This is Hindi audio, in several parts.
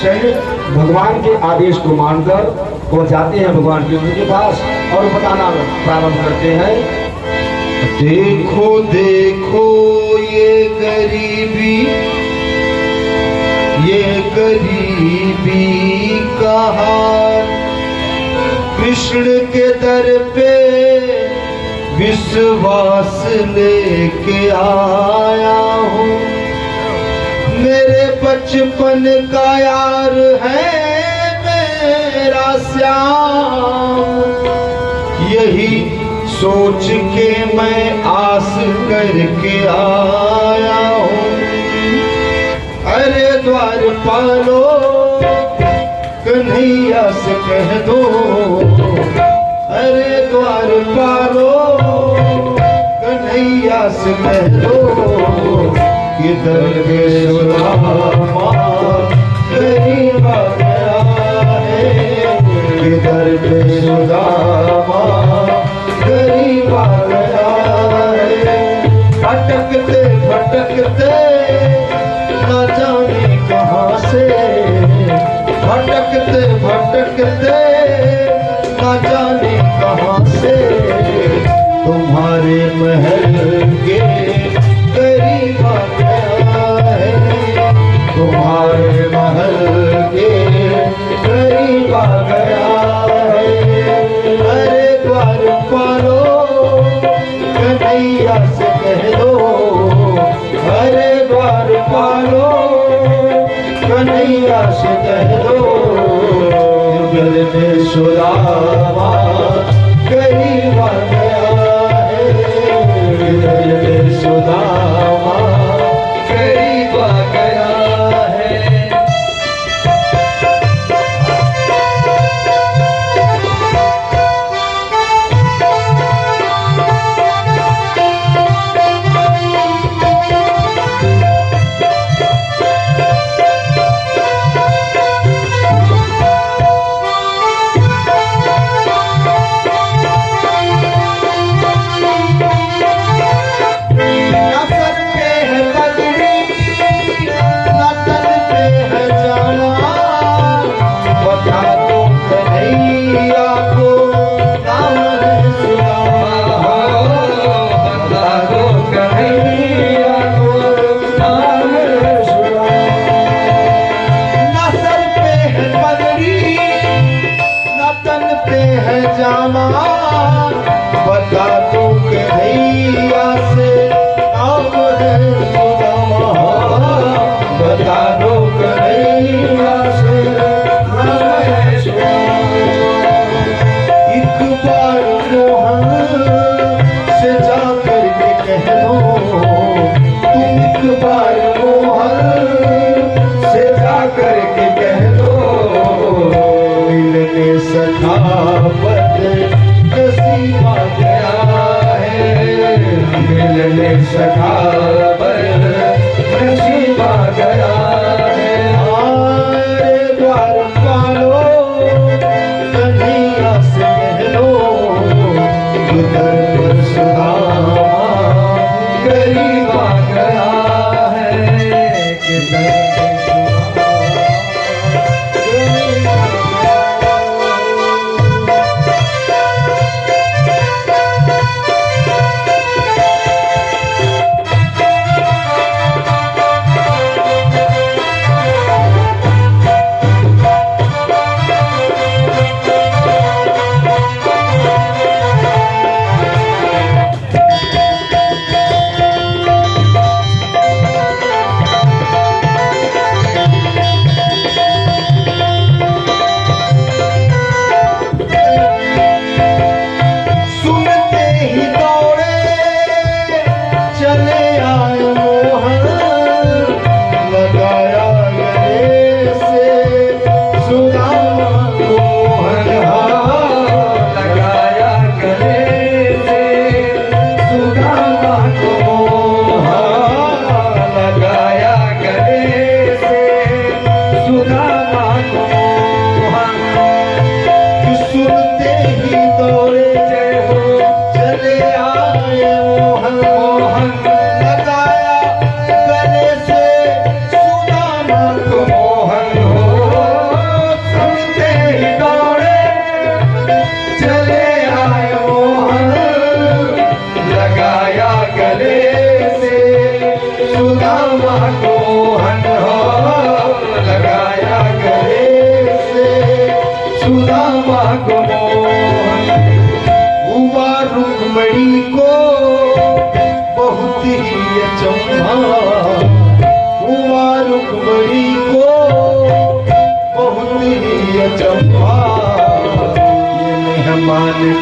शैल भगवान के आदेश को मानकर वो जाते हैं भगवान कृष्ण के पास और बताना प्रारंभ करते हैं। देखो देखो ये गरीबी का हाल, कृष्ण के दर पे विश्वास लेके आया हूँ। मेरे बचपन का यार है मेरा श्याम, यही सोच के मैं आस करके आया हूँ। अरे द्वारपालो कन्हैया से कह दो, अरे द्वारपालो कन्हैया से कह दो, किधर के सुदामा गरीब आ गया है, किधर के सुदामा गरीब आ गया है। भटकते भटकते न जाने कहाँ से, भटकते भटकते न जाने कहाँ से, तुम्हारे महल के करीब आ गया है, तुम्हारे महल के करीब आ गया है। अरे द्वारपालो कन्हैया से कह दो, अरे द्वारपालो कन्हैया से कह दो, दिल में सुदामा करीब आ गया है, दिल में सुदामा करीब आ गया है। बता दो कन्हैया से नाम है सुदामा, बता दो कन्हैया से नाम है सुदामा। एक बार मोहन से जा करके कह दो, तुम एक बार मोहन से जा करके कह दो, मिलने सखावत नसीब आ गया है, मिलने सखावत नसीब आ गया है। अरे द्वारपालो कन्हैया से कह दो, उधर पर सुदामा गरीब आ गया है, किधर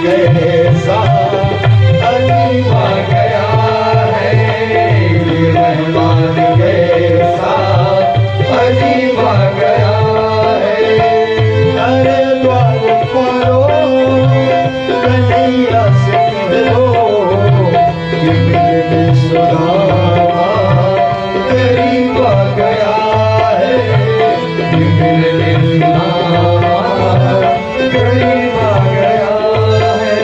कैसा अजीबा गया है, ये मेहमान कैसा अजीबा गया है। अरे द्वार परो कन्हैया से कह दो कि मिलने सुदामा करीब आ गया है, कि मिलने सुदामा करीब आ गया है।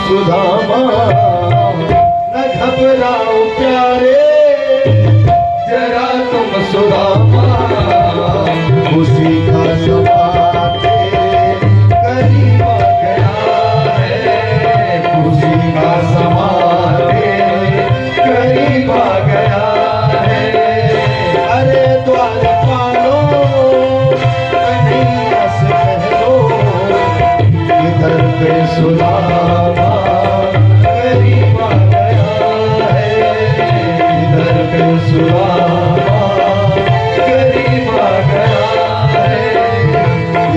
सुदामा न घबराओ प्यारे, जरा तुम सुदामा, उसी का समा तेरे करीब आ गया है, उसी का समा तेरे करीब आ गया है। अरे द्वार पालो कन्हैया से कह दो, इधर पे सुदामा करीब आ गया है, इधर पे सुदामा करीब आ गया है,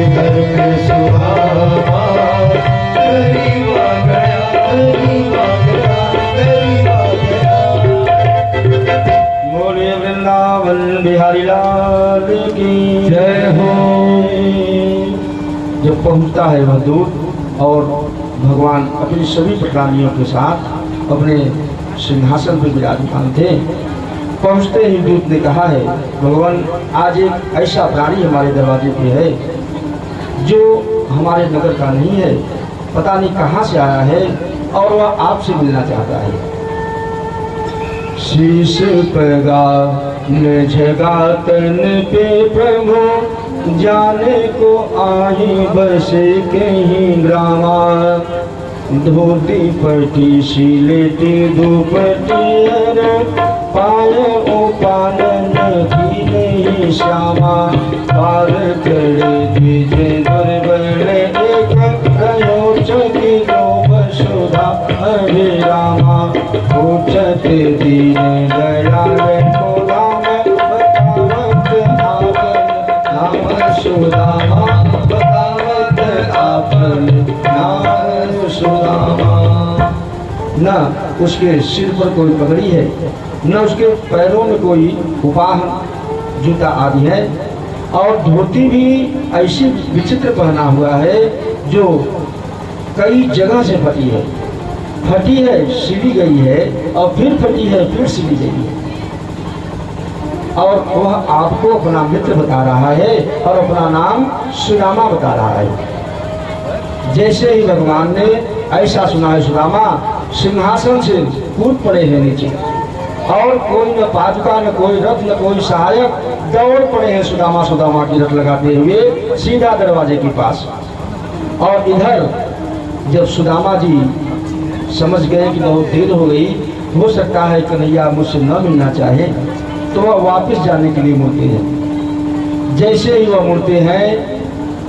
इधर पे सुदामा करीब आ गया, करीब आ गया, करीब आ गया। बोले वृंदावन बिहारी लाल की जय हो। जब पहुंचता है वह दूत और भगवान अपनी सभी प्राणियों के साथ अपने सिंहासन पर विराजमान थे। पहुंचते ही दूत ने कहा है, भगवान आज एक ऐसा प्राणी हमारे दरवाजे पे है जो हमारे नगर का नहीं है, पता नहीं कहाँ से आया है और वह आपसे मिलना चाहता है। शीश पगा झगा तन पे प्रभु, जाने को आही बसे कहीं ग्रामा, धोती पटी सिलेटी दुपटी पाय उपानन की नहीं श्यामा, पार करे द्विज दुर्बल एक कहो चकी लोभ सुधा हरे रामा, उचत दीन दयाल को राम बतावत नाम सुदामा, बतावत आपन नाम सुदामा। न उसके सिर पर कोई पगड़ी है, न उसके पैरों में कोई उपाह जूता आदि है, और धोती भी ऐसी विचित्र पहना हुआ है जो कई जगह से फटी है, सिली गई है और फिर फटी है, फिर सिली गई है। और वह आपको अपना मित्र बता रहा है और अपना नाम सुदामा बता रहा है। जैसे ही भगवान ने ऐसा सुना है, सुदामा सिंहासन से कूद पड़े हैं नीचे, और कोई न पादुका, न कोई रथ, न कोई सहायक, दौड़ पड़े हैं सुदामा की रथ लगाते हुए सीधा दरवाजे के पास। और इधर जब सुदामा जी समझ गए कि बहुत देर हो गई, हो सकता है कन्हैया मुझसे न मिलना चाहे, तो वह वापस जाने के लिए मुड़ते हैं। जैसे ही वह मुड़ते हैं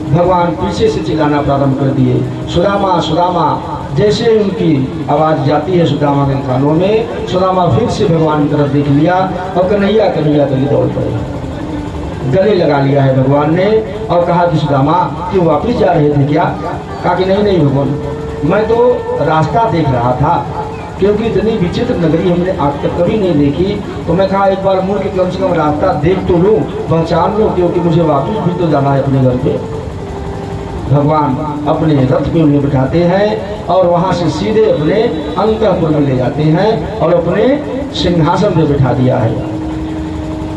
भगवान पीछे से चिल्लाना प्रारंभ कर दिए, सुदामा सुदामा। जैसे ही उनकी आवाज़ जाती है सुदामा के कानों में, सुदामा फिर से भगवान की तरफ देख लिया और कन्हैया कन्हैया करके दौड़ पड़े। गले लगा लिया है भगवान ने और कहा कि सुदामा क्यों वापस जा रहे थे क्या? कहा कि नहीं नहीं भगवान, मैं तो रास्ता देख रहा था, क्योंकि इतनी विचित्र नगरी हमने आज तक कभी नहीं देखी, तो मैं कहा एक बार मुड़ के कम से कम रास्ता देख तो लूँ, पहचान लूँ, क्योंकि मुझे वापस भी तो जाना है अपने घर पे। भगवान अपने रथ में उन्हें बिठाते हैं और वहाँ से सीधे अपने अंतःपुर में ले जाते हैं और अपने सिंहासन पे बिठा दिया है।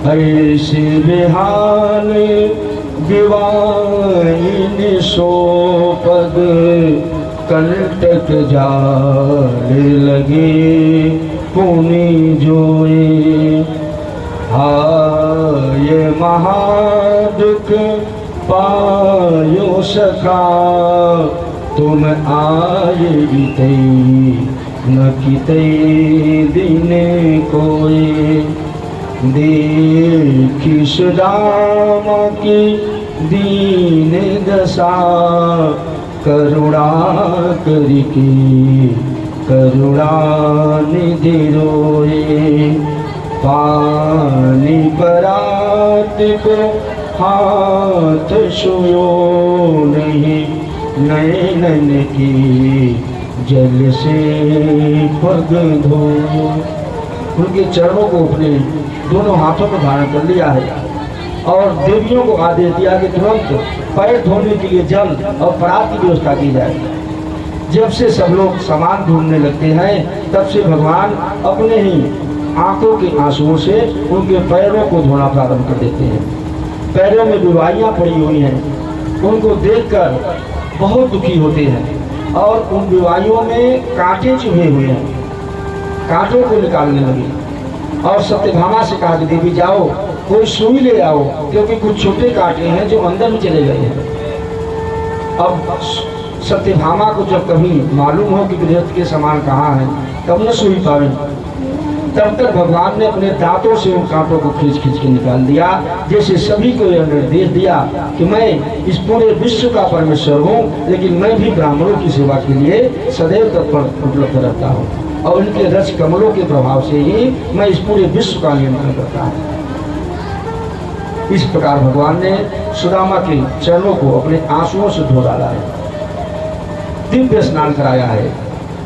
ऐसे बिहान दिवाइन सोपद कंटक जाने लगे पुनि जोए। हाय महादुख पायो सखा तुम आए न किते दिन कोई। देखी सुदामा की दीन दशा करुणा करके करुणा निधि रोए। पानी परात को हाथ छुयो नहीं, नैनन की जल से पग धो। उनके चरणों को अपने दोनों हाथों में धारण कर लिया है और देवियों को आदेश दिया कि तुरंत पैर धोने के लिए जल और परात की व्यवस्था की जाए। जब से सब लोग सामान ढूंढने लगते हैं तब से भगवान अपने ही आंखों के आंसुओं से उनके पैरों को धोना प्रारंभ कर देते हैं। पैरों में बीमारियां पड़ी हुई हैं, उनको देखकर बहुत दुखी होते हैं और उन बीमारियों में कांटे चुभे हुए हैं, कांटों को निकालने लगे और सत्यभामा से कहा कि देवी जाओ कोई सुई ले आओ, क्योंकि कुछ छोटे कांटे हैं जो अंदर में चले गए हैं। अब सत्यभामा को जब कभी मालूम हो कि गृहस्थ के सामान कहाँ है तब न सुई पावे, तब तक भगवान ने अपने दांतों से उन कांटों को खींच खींच के निकाल दिया। जैसे सभी को यह निर्देश दिया कि मैं इस पूरे विश्व का परमेश्वर हूँ, लेकिन मैं भी ब्राह्मणों की सेवा के लिए सदैव तत्पर उपलब्ध रहता हूँ और उनके रस कमलों के प्रभाव से ही मैं इस पूरे विश्व का नियंत्रण करता हूँ। इस प्रकार भगवान ने सुदामा के चरणों को अपने आंसुओं से धो डाला है, दिव्य स्नान कराया है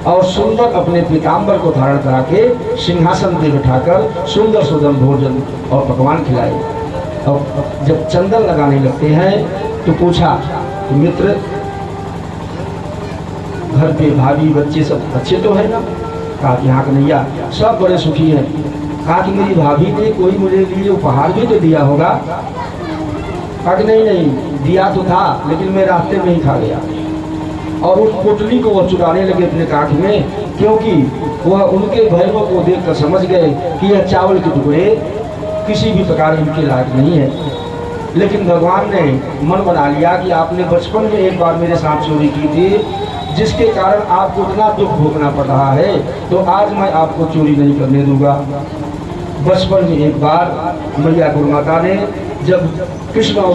और सुंदर अपने पीताम्बर को धारण करा के सिंहासन पे बिठाकर सुंदर सुंदर भोजन और पकवान खिलाए। और जब चंदन लगाने लगते हैं तो पूछा कि मित्र घर पे भाभी बच्चे सब अच्छे तो है ना? कहा कि हाँ कन्हैया सब बड़े सुखी हैं। कहा कि मेरी भाभी ने कोई मुझे लिए उपहार भी तो दिया होगा? कहा कि नहीं नहीं दिया तो था, लेकिन मैं रास्ते में ही खा गया। और उस पोटली को वह चुराने लगे अपने काख में, क्योंकि वह उनके भैरों को देखकर समझ गए कि यह चावल के टुकड़े किसी भी प्रकार इनके लायक नहीं है। लेकिन भगवान ने मन बना लिया कि आपने बचपन में एक बार मेरे साथ चोरी की थी, जिसके कारण आपको इतना दुख भोगना पड़ रहा है, तो आज मैं आपको चोरी नहीं करने दूंगा। बचपन में एक बार मैया गुरुमाता ने जब कृष्ण और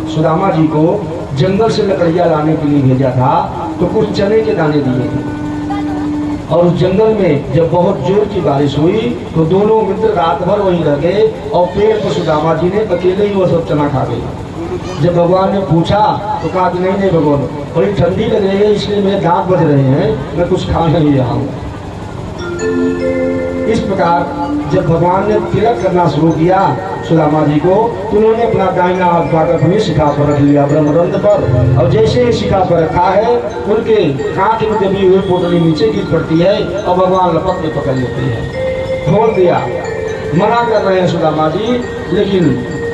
सुदामा जी को जंगल से लकड़ियाँ लाने के लिए भेजा था तो कुछ चने के दाने दिए थे और उस जंगल में जब बहुत जोर की बारिश हुई तो दोनों मित्र रात भर वहीं रह गए और पेड़ पर सुदामा जी ने अकेले ही वो सब चना खा गए। जब भगवान ने पूछा तो कहा कि नहीं नहीं भगवान बड़ी ठंडी लग रही है इसलिए मेरे दांत बज रहे हैं, मैं कुछ खा नहीं रहा हूँ। इस प्रकार जब भगवान ने तिलक करना शुरू किया सुदामा जी को, तो उन्होंने अपना दाहिना हाथ उठाकर अपनी शिखा पर रख लिया ब्रह्मरंध्र पर, और जैसे ही शिखा पर रखा है उनके कांच में दबी हुई पोटली नीचे गिर पड़ती है और भगवान लपक में पकड़ लेते हैं। खोल दिया, मना कर रहे हैं सुदामा जी, लेकिन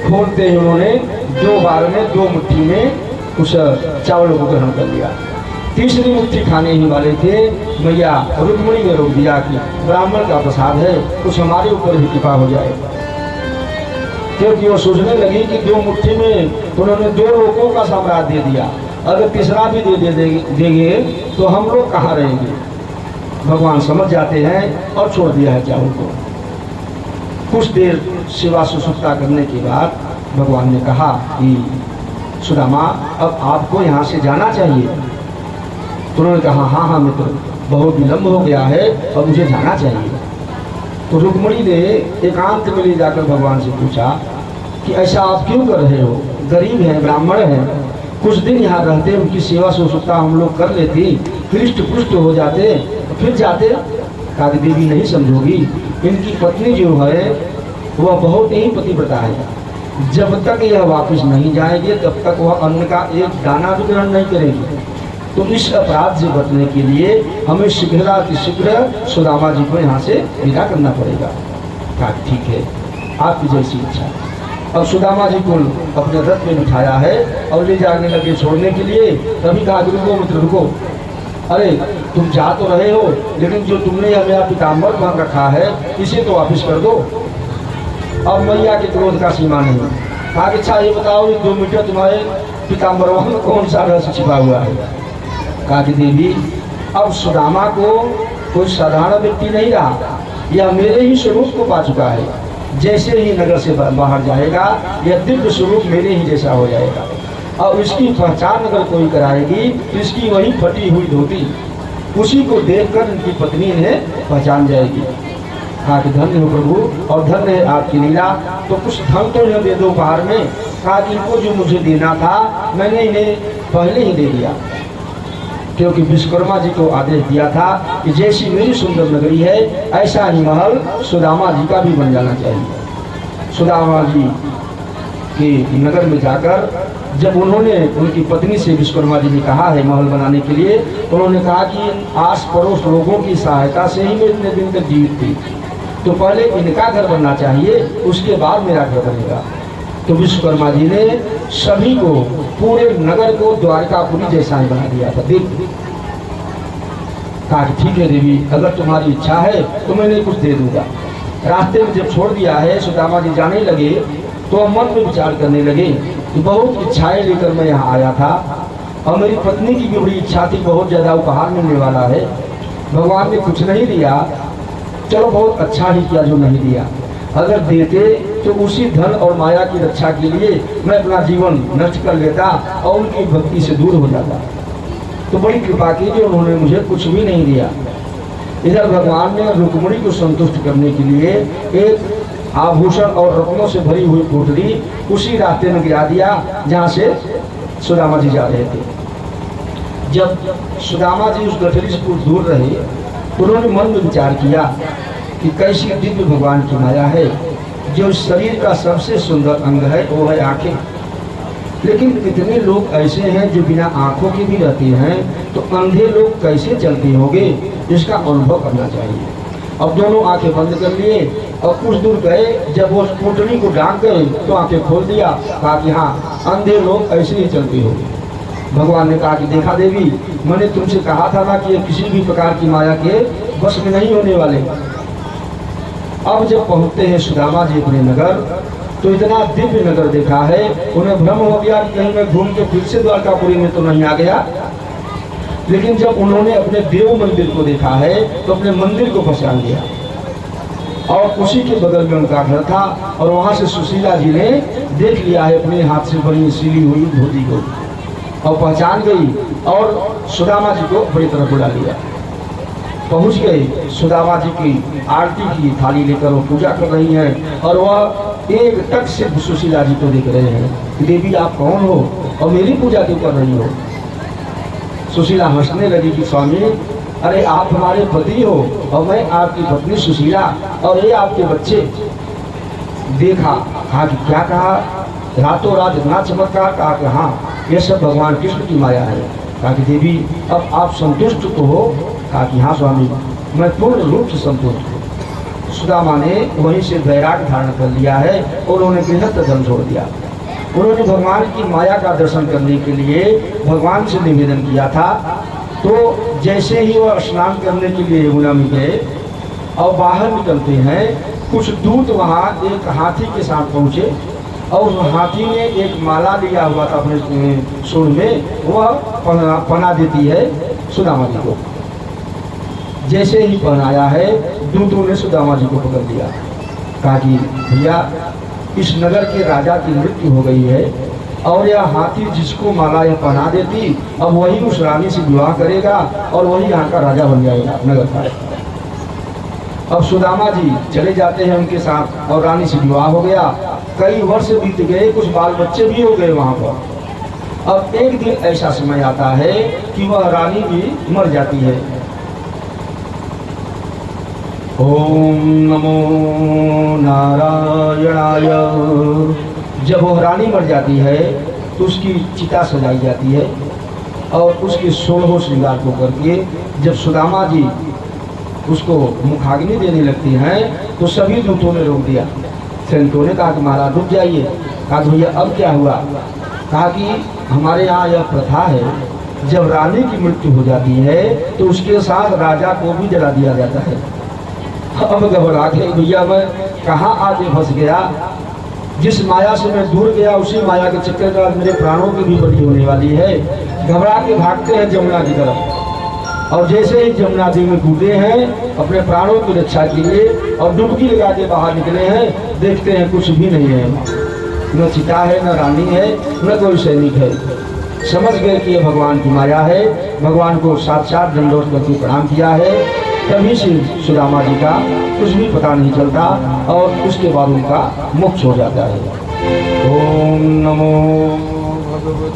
खोलते ही उन्होंने 2 बार में 2 मुट्ठी में उस चावल को ग्रहण कर लिया। तीसरी मुट्ठी खाने ही वाले थे, मैया रुक्मिणी ने रोक दिया कि ब्राह्मण का प्रसाद है, कुछ हमारे ऊपर भी कृपा हो जाए। क्योंकि वो सोचने लगी कि 2 मुट्ठी में उन्होंने 2 लोगों का साम्राज्य दे दिया, अगर तीसरा भी दे देंगे तो हम लोग कहाँ रहेंगे। भगवान समझ जाते हैं और छोड़ दिया है चावल को। कुछ देर सेवा सुसुप्ता करने के बाद भगवान ने कहा कि सुदामा अब आपको यहाँ से जाना चाहिए। तो उन्होंने कहा हाँ हाँ मित्र, बहुत विलम्ब हो गया है और मुझे जाना चाहिए। तो रुक्मिणी ने एकांत में ले जाकर भगवान से पूछा कि ऐसा आप क्यों कर रहे हो? गरीब हैं, ब्राह्मण हैं, कुछ दिन यहाँ रहते, उनकी सेवा सुसुप्ता हम लोग कर लेती, हृष्ट पुष्ट हो जाते, फिर जाते। काली देवी नहीं समझोगी, इनकी पत्नी जो है वह बहुत ही पतिव्रता है। जब तक यह वापस नहीं जाएंगे तब तक वह अन्न का एक दाना भी ग्रहण नहीं करेगी। तो इस अपराध से बचने के लिए हमें शीघ्र सुदामा जी को यहाँ से विदा करना पड़ेगा। कहा ठीक है, आपकी जैसी इच्छा। अब सुदामा जी को अपने रथ में बिठाया है और ले जाने लगे छोड़ने के लिए। तभी कहा रुको मित्र रुको, अरे तुम जा तो रहे हो लेकिन जो तुमने यह मेरा पीताम्बर बांध रखा है इसे तो वापिस कर दो। अब मैया के क्रोध का सीमा नहीं। कहा कि अच्छा ये बताओ 2 मीटर तुम्हारे पीताम्बर में कौन सा रहस्य छिपा हुआ है? कहा कि देवी अब सुदामा को कोई साधारण व्यक्ति नहीं रहा, यह मेरे ही स्वरूप को पा चुका है। जैसे ही नगर से बाहर जाएगा यह दिव्य स्वरूप मेरे ही जैसा हो जाएगा और इसकी पहचान अगर कोई कराएगी तो इसकी वही फटी हुई धोती, उसी को देखकर इनकी पत्नी इन्हें पहचान जाएगी। कहा कि धन्य हो प्रभु और धन्य है आपकी लीला, तो कुछ धन तो इन्हें दे दो उपहार में। कहा कि इनको जो मुझे देना था मैंने इन्हें पहले ही दे दिया, क्योंकि विश्वकर्मा जी को आदेश दिया था कि जैसी मेरी सुंदर नगरी है ऐसा ही महल सुदामा जी का भी बन जाना चाहिए। सुदामा जी के नगर में जाकर जब उन्होंने उनकी पत्नी से विश्वकर्मा जी ने कहा है महल बनाने के लिए, तो उन्होंने कहा कि आस पड़ोस लोगों की सहायता से ही मैं इतने दिन तक जीवित थी, तो पहले इनका घर बनना चाहिए उसके बाद मेरा घर बनेगा। तो विश्वकर्मा जी ने सभी को, पूरे नगर को द्वारकापुरी जैसा ही बना दिया था। देख कहा ठीक है देवी, अगर तुम्हारी इच्छा है तो मैं कुछ दे दूंगा। रास्ते में जब छोड़ दिया है सुदामा जी जाने लगे तो मन में विचार करने लगे कि बहुत इच्छाएं लेकर मैं यहाँ आया था और मेरी पत्नी की भी बड़ी इच्छा थी, बहुत ज़्यादा उपहार मिलने वाला है, भगवान ने कुछ नहीं दिया। चलो बहुत अच्छा ही किया जो नहीं दिया, अगर देते तो उसी धन और माया की रक्षा के लिए मैं अपना जीवन नष्ट कर लेता और उनकी भक्ति से दूर हो जाता। तो बड़ी कृपा की कि उन्होंने मुझे कुछ भी नहीं दिया। इधर भगवान ने रुक्मिणी को संतुष्ट करने के लिए एक आभूषण और रत्नों से भरी हुई पोटली उसी रास्ते में गिरा दिया जहाँ से सुदामा जी जा रहे थे। जब सुदामा जी उस गठरी से कुछ दूर रहे उन्होंने मन में विचार किया कि कैसी दिव्य भगवान की माया है। जो शरीर का सबसे सुंदर अंग है वो है आंखें, लेकिन कितने लोग ऐसे हैं जो बिना आंखों के भी रहते हैं, तो अंधे लोग कैसे चलते होंगे, इसका अनुभव करना चाहिए। अब दोनों आंखें बंद कर लिए और कुछ दूर गए, जब वो पोटली को डांग गए तो आंखें खोल दिया। कहा कि हाँ अंधे लोग ऐसे ही चलते होंगे। भगवान ने कहा कि देखा देवी, मैंने तुमसे कहा था ना कि किसी भी प्रकार की माया के बस में नहीं होने वाले। अब जब पहुंचते हैं सुदामा जी अपने नगर, तो इतना दिव्य नगर देखा है, उन्हें भ्रम हो गया कि कहीं मैं घूम के फिर से द्वारकापुरी में तो नहीं आ गया। लेकिन जब उन्होंने अपने देव मंदिर को देखा है तो अपने मंदिर को पहचान लिया और उसी के बगल में उनका घर था और वहां से सुशीला जी ने देख लिया है अपने हाथ से बनी सीली हुई धोती को और पहचान गई और सुदामा जी को अपनी तरफ बुला लिया। पहुंच गए, सुदामा जी की आरती की थाली लेकर वो पूजा कर रही हैं और वह एक टक से सुशीला जी को देख रहे हैं कि देवी आप कौन हो और मेरी पूजा क्यों कर रही हो। सुशीला हंसने लगी कि स्वामी अरे आप हमारे पति हो और मैं आपकी पत्नी सुशीला और ये आपके बच्चे। देखा, कहा कि क्या कहा, रातों रात इतना चमत्कार। कहा कि हाँ ये सब भगवान कृष्ण की माया है। कहा कि देवी अब आप संतुष्ट तो हो। कहा कि हाँ स्वामी मैं पूर्ण रूप से संतुष्ट हूँ। सुदामा ने वहीं से वैराग्य धारण कर लिया है और उन्होंने गृहस्थ धर्म छोड़ दिया। उन्होंने भगवान की माया का दर्शन करने के लिए भगवान से निवेदन किया था। तो जैसे ही वह स्नान करने के लिए यमुना में गए और बाहर निकलते हैं, कुछ दूत वहाँ एक हाथी के साथ पहुँचे और उस हाथी ने एक माला लिया हुआ था अपने सूंड में, वह पना देती है सुदामा जी को। जैसे ही पहनाया है दूतों ने सुदामा जी को पकड़ लिया। कहा कि भैया इस नगर के राजा की मृत्यु हो गई है और यह हाथी जिसको माला यह पहना देती अब वही उस रानी से विवाह करेगा और वही यहाँ का राजा बन जाएगा नगर का। अब सुदामा जी चले जाते हैं उनके साथ और रानी से विवाह हो गया। कई वर्ष बीत गए, कुछ बाल बच्चे भी हो गए वहाँ पर। अब एक दिन ऐसा समय आता है कि वह रानी भी मर जाती है। ओम नमो नारायणाय। जब वह रानी मर जाती है तो उसकी चिता सजाई जाती है और उसके 16 श्रृंगार को करके जब सुदामा जी उसको मुखाग्नि देने लगती हैं तो सभी दूतों ने रोक दिया। सैनिकों ने कहा कि महाराज रुक जाइए। कहा भैया अब क्या हुआ? कहा कि हमारे यहाँ यह प्रथा है जब रानी की मृत्यु हो जाती है तो उसके साथ राजा को भी जला दिया जाता है। अब घबरा गए भैया, मैं कहाँ आके फंस गया। जिस माया से मैं दूर गया उसी माया के चक्कर में मेरे प्राणों की भी बलि होने वाली है। घबरा के भागते हैं जमुना की तरफ और जैसे ही जमुना जी में कूदे हैं अपने प्राणों की रक्षा के लिए और डुबकी लगा के बाहर निकले हैं, देखते हैं कुछ भी नहीं है। न चिता है, न रानी है, न कोई सैनिक है। समझ गए कि ये भगवान की माया है। भगवान को साक्षात दंडोत करके प्रणाम किया है। तभी से सुदामा जी का कुछ भी पता नहीं चलता और उसके बाद उनका मोक्ष हो जाता है। ओम नमो भगवते